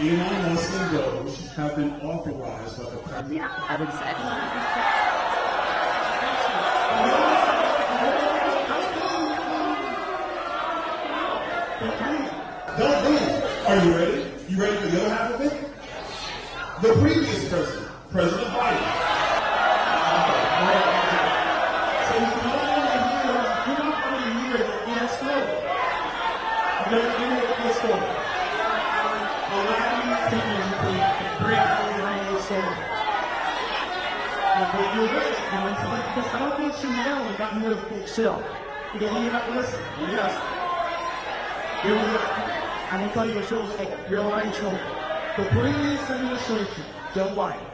Elon Musk and Doge have been authorized by the president. Yeah, I would say. Don't move. Are you ready? You ready for the other half of it? The previous president, President Biden. So you don't want to hear it in a slow. You're going to hear it in a slow. Allow me to bring the United States. And they do this, and it's like, because I don't think she now and got rid of big still. You didn't even have to listen. Yes. And I thought you were so like real line show. The previous administration, Joe Biden,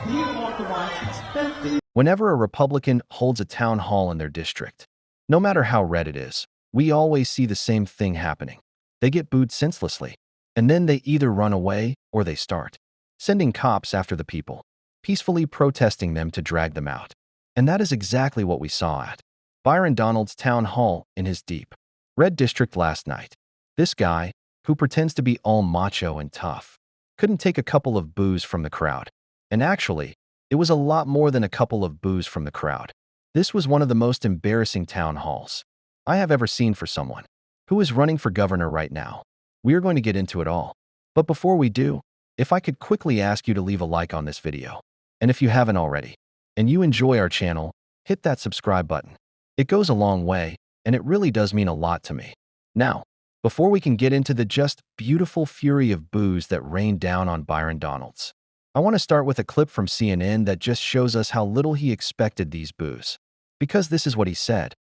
he authorized spending. Whenever a Republican holds a town hall in their district, no matter how red it is, we always see the same thing happening. They get booed senselessly, and then they either run away or they start sending cops after the people, peacefully protesting them to drag them out. And that is exactly what we saw at Byron Donalds' town hall in his deep red district last night. This guy, who pretends to be all macho and tough, couldn't take a couple of boos from the crowd. And actually, it was a lot more than a couple of boos from the crowd. This was one of the most embarrassing town halls I have ever seen for someone who is running for governor right now. We are going to get into it all. But before we do, if I could quickly ask you to leave a like on this video. And if you haven't already, and you enjoy our channel, hit that subscribe button. It goes a long way, and it really does mean a lot to me. Now, before we can get into the just beautiful fury of boos that rained down on Byron Donalds, I want to start with a clip from CNN that just shows us how little he expected these boos. Because this is what he said.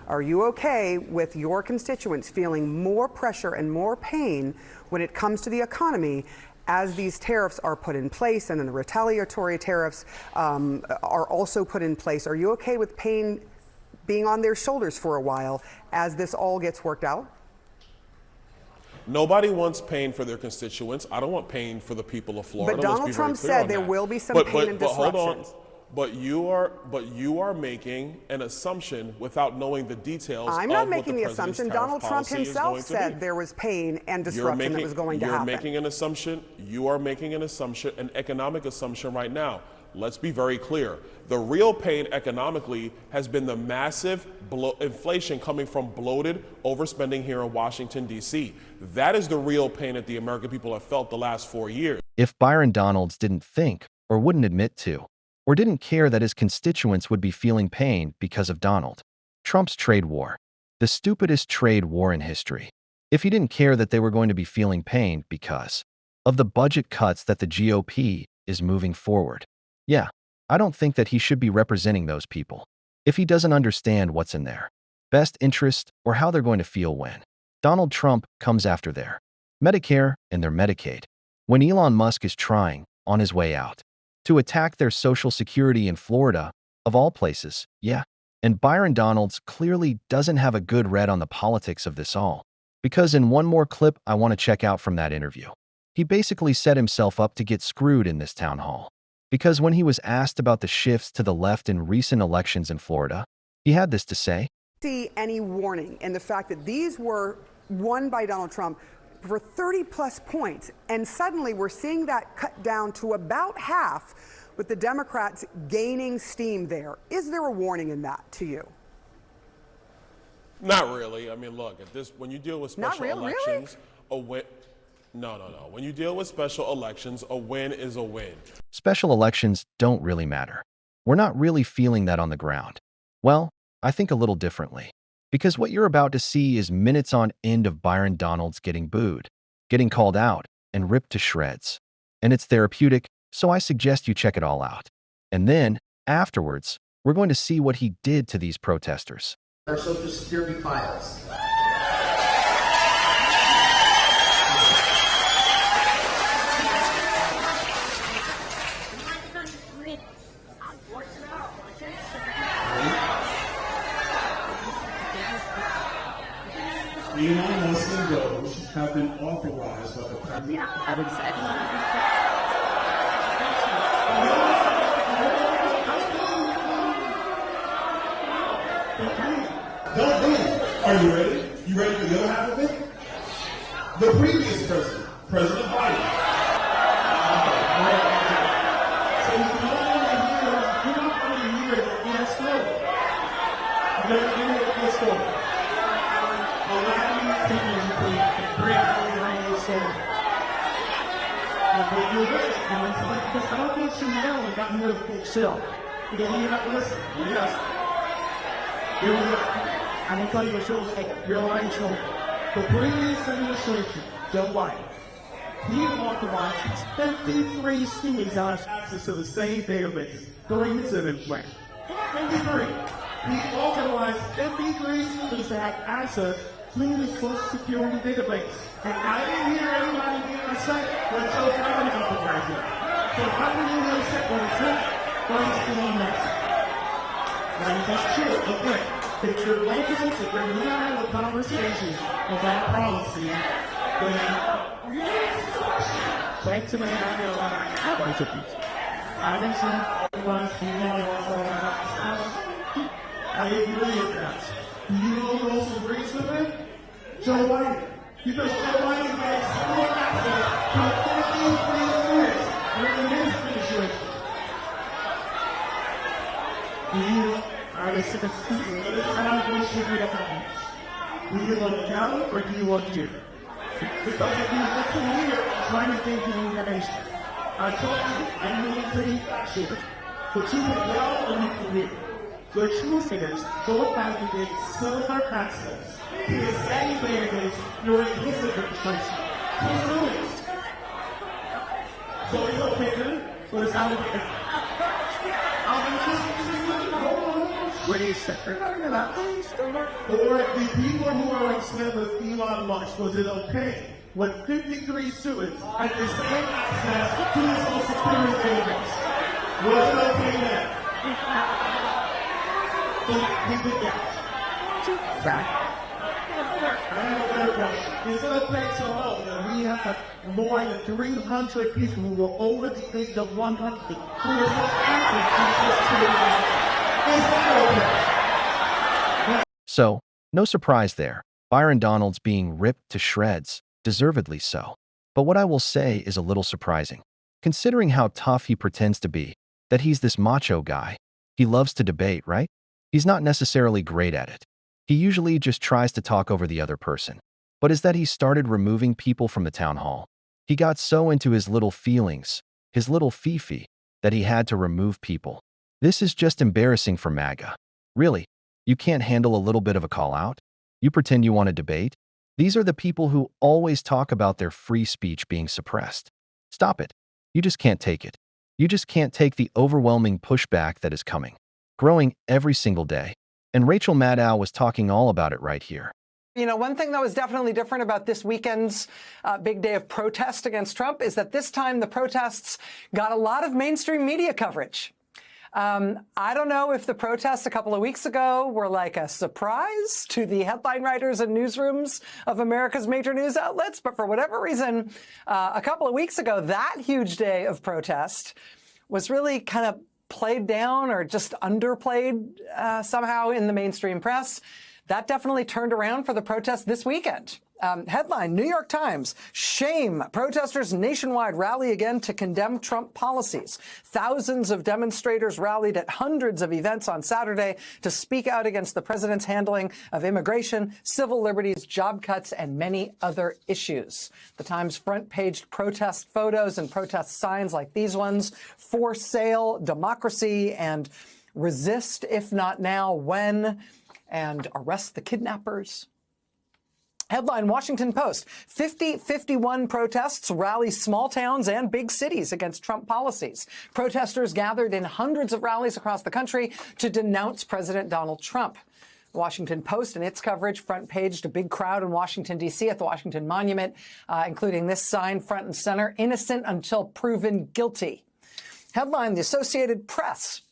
Are you okay with your constituents feeling more pressure and more pain when it comes to the economy as these tariffs are put in place and then the retaliatory tariffs are also put in place? Are you okay with pain being on their shoulders for a while as this all gets worked out? Nobody wants pain for their constituents. I don't want pain for the people of Florida. But Donald Trump said there will be some pain and disruptions. Hold on. But you are making an assumption without knowing the details. I'm not making the assumption. Donald Trump himself said there was pain and disruption that was going to happen. You're making an assumption. You are making an assumption, an economic assumption right now. Let's be very clear. The real pain economically has been the massive inflation coming from bloated overspending here in Washington, D.C. That is the real pain that the American people have felt the last 4 years. If Byron Donalds didn't think, or wouldn't admit to, or didn't care that his constituents would be feeling pain because of Donald Trump's trade war, the stupidest trade war in history, if he didn't care that they were going to be feeling pain because of the budget cuts that the GOP is moving forward, yeah, I don't think that he should be representing those people if he doesn't understand what's in their best interest or how they're going to feel when Donald Trump comes after their Medicare and their Medicaid, when Elon Musk is trying, on his way out, to attack their Social Security in Florida, of all places, yeah. And Byron Donalds clearly doesn't have a good read on the politics of this all, because in one more clip I want to check out from that interview, he basically set himself up to get screwed in this town hall. Because when he was asked about the shifts to the left in recent elections in Florida, he had this to say. See any warning in the fact that these were won by Donald Trump for 30 plus points, and suddenly we're seeing that cut down to about half with the Democrats gaining steam there. Is there a warning in that to you? Not really. I mean, look, when you deal with special elections, really? a win. No. When you deal with special elections, a win is a win. Special elections don't really matter. We're not really feeling that on the ground. Well, I think a little differently. Because what you're about to see is minutes on end of Byron Donalds getting booed, getting called out, and ripped to shreds. And it's therapeutic, so I suggest you check it all out. And then, afterwards, we're going to see what he did to these protesters. Our Social Security files. Elon Musk and Doge have been authorized by the president. Yeah, I would say. Don't move. Are you ready? You ready for the other half of it? The previous president, President Biden. So you know you're not going to hear it in a slow. You're going to hear it in a slow. Allow me to bring the soul. But you're listening, because I don't think you know and got rid of the cell. Because you're not listening. Yes. Here we go. I'm going to tell you a show, like real life show. The previous administration, Joe Biden, he authorized 53 students on access to the same database during his plan. 53. He authorized 53 students to have access to the Social Security database. And I didn't hear anybody say, well, Joe Biden authorized it. So how do you really say, well, Trump was doing that? Well, that's true, okay. But your legislation, if you're not a conversation about policy, then thanks to me, I know a bunch of people. I think I agree with that. You know who else agrees with it? Joe Biden. Because Joe Biden has so much to 15 years in the administration. You are the sick of people, and I'm going to give you the problem. Do you want to count or do you want to? Because if you look in here, trying to think in the nation. I told you, I'm really pretty shit. So keep it well and you can live. Your true figures, both valued, so sarcastic. He is saying clearly, you're a hypocrite person. He's doing it. So you're a picker, but it's out of it. What is second? Or the people who are like Smith with Elon Musk, was it okay when 53 students at this point that he was also clearing database? Was it okay then? He did that. Back. It's going to take so long that we have more than 300 people who will over the 100 who are active. So, no surprise there. Byron Donald's being ripped to shreds, deservedly so. But what I will say is a little surprising, considering how tough he pretends to be, that he's this macho guy. He loves to debate, right? He's not necessarily great at it. He usually just tries to talk over the other person. But is that he started removing people from the town hall. He got so into his little feelings, his little fifi, that he had to remove people. This is just embarrassing for MAGA. Really? You can't handle a little bit of a call-out? You pretend you want to debate? These are the people who always talk about their free speech being suppressed. Stop it. You just can't take it. You just can't take the overwhelming pushback that is coming, growing every single day. And Rachel Maddow was talking all about it right here. You know, one thing that was definitely different about this weekend's big day of protest against Trump is that this time the protests got a lot of mainstream media coverage. I don't know if the protests a couple of weeks ago were like a surprise to the headline writers and newsrooms of America's major news outlets, but for whatever reason, a couple of weeks ago, that huge day of protest was really kind of played down or just underplayed somehow in the mainstream press. That definitely turned around for the protest this weekend. Headline, New York Times, shame. Protesters nationwide rally again to condemn Trump policies. Thousands of demonstrators rallied at hundreds of events on Saturday to speak out against the president's handling of immigration, civil liberties, job cuts, and many other issues. The Times front-page protest photos and protest signs like these ones, for sale, democracy, and resist, if not now, when, and arrest the kidnappers. Headline, Washington Post, 50-51 protests rally small towns and big cities against Trump policies. Protesters gathered in hundreds of rallies across the country to denounce President Donald Trump. The Washington Post and its coverage front-paged a big crowd in Washington, D.C. at the Washington Monument, including this sign front and center, innocent until proven guilty. Headline, the Associated Press,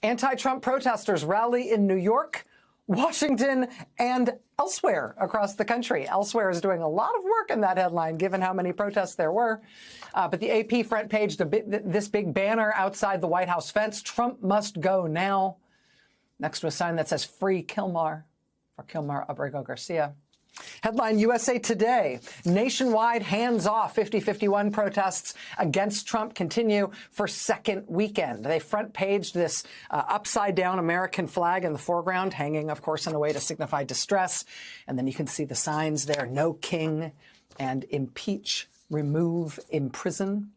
anti-Trump protesters rally in New York, Washington, and elsewhere across the country. Elsewhere is doing a lot of work in that headline, given how many protests there were. But the AP front page, this big banner outside the White House fence, Trump must go now. Next to a sign that says Free Kilmar, for Kilmar Abrego Garcia. Headline USA Today, nationwide hands-off 50-51 protests against Trump continue for second weekend. They front-paged this upside-down American flag in the foreground, hanging, of course, in a way to signify distress. And then you can see the signs there, no king and impeach, remove, imprison.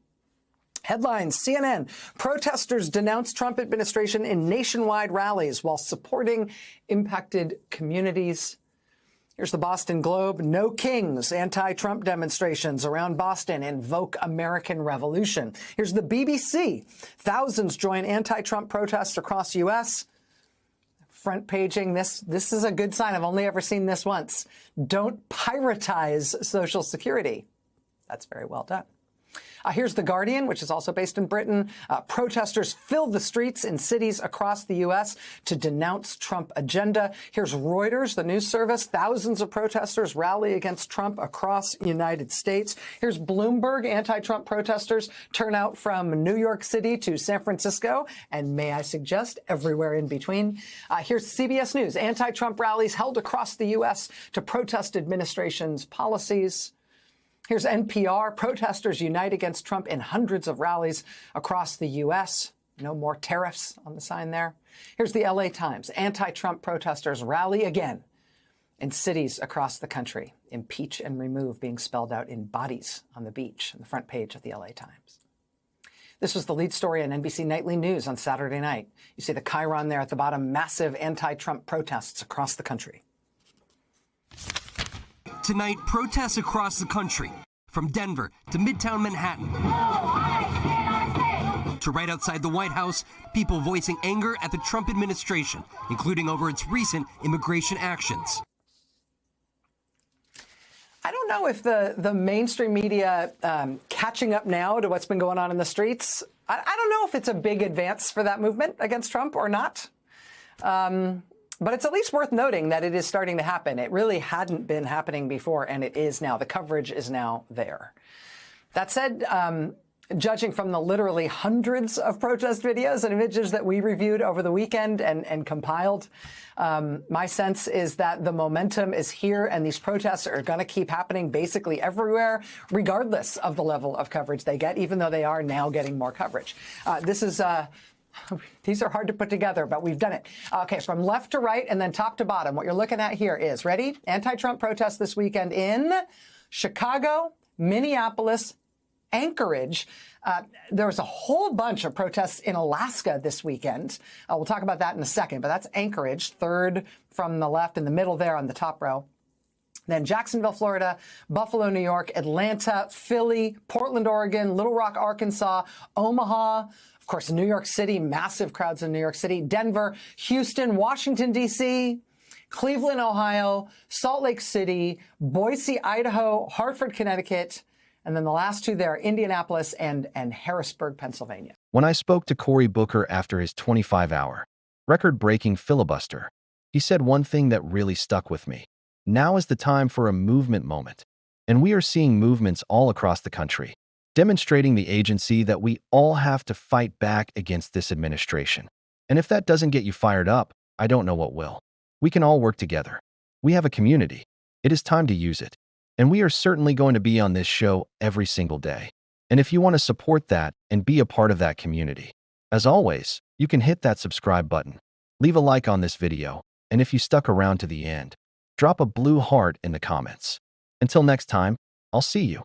Headlines, CNN, protesters denounce Trump administration in nationwide rallies while supporting impacted communities. Here's the Boston Globe. No kings. Anti-Trump demonstrations around Boston invoke American Revolution. Here's the BBC. Thousands join anti-Trump protests across U.S. Front paging. This is a good sign. I've only ever seen this once. Don't piratize Social Security. That's very well done. Here's The Guardian, which is also based in Britain. Protesters filled the streets in cities across the U.S. to denounce Trump agenda. Here's Reuters, the news service. Thousands of protesters rally against Trump across the United States. Here's Bloomberg. Anti-Trump protesters turn out from New York City to San Francisco, and may I suggest, everywhere in between. Here's CBS News. Anti-Trump rallies held across the U.S. to protest administration's policies. Here's NPR. Protesters unite against Trump in hundreds of rallies across the U.S. No more tariffs on the sign there. Here's the LA Times. Anti-Trump protesters rally again in cities across the country. Impeach and remove being spelled out in bodies on the beach on the front page of the LA Times. This was the lead story on NBC Nightly News on Saturday night. You see the chyron there at the bottom, massive anti-Trump protests across the country. Tonight, protests across the country, from Denver to Midtown Manhattan, to right outside the White House, people voicing anger at the Trump administration, including over its recent immigration actions. I don't know if the mainstream media catching up now to what's been going on in the streets, I don't know if it's a big advance for that movement against Trump or not. But it's at least worth noting that it is starting to happen. It really hadn't been happening before, and it is now. The coverage is now there. That said, judging from the literally hundreds of protest videos and images that we reviewed over the weekend and compiled, my sense is that the momentum is here, and these protests are going to keep happening basically everywhere, regardless of the level of coverage they get, even though they are now getting more coverage. These are hard to put together, but we've done it. Okay, from left to right and then top to bottom, what you're looking at here is, ready? Anti-Trump protests this weekend in Chicago, Minneapolis, Anchorage. There was a whole bunch of protests in Alaska this weekend. We'll talk about that in a second, but that's Anchorage, third from the left in the middle there on the top row. Then Jacksonville, Florida, Buffalo, New York, Atlanta, Philly, Portland, Oregon, Little Rock, Arkansas, Omaha, of course, New York City, massive crowds in New York City, Denver, Houston, Washington, D.C., Cleveland, Ohio, Salt Lake City, Boise, Idaho, Hartford, Connecticut, and then the last two there, Indianapolis and Harrisburg, Pennsylvania. When I spoke to Cory Booker after his 25-hour, record-breaking filibuster, he said one thing that really stuck with me. Now is the time for a movement moment. And we are seeing movements all across the country, demonstrating the agency that we all have to fight back against this administration. And if that doesn't get you fired up, I don't know what will. We can all work together. We have a community. It is time to use it. And we are certainly going to be on this show every single day. And if you want to support that and be a part of that community, as always, you can hit that subscribe button, leave a like on this video, and if you stuck around to the end, drop a blue heart in the comments. Until next time, I'll see you.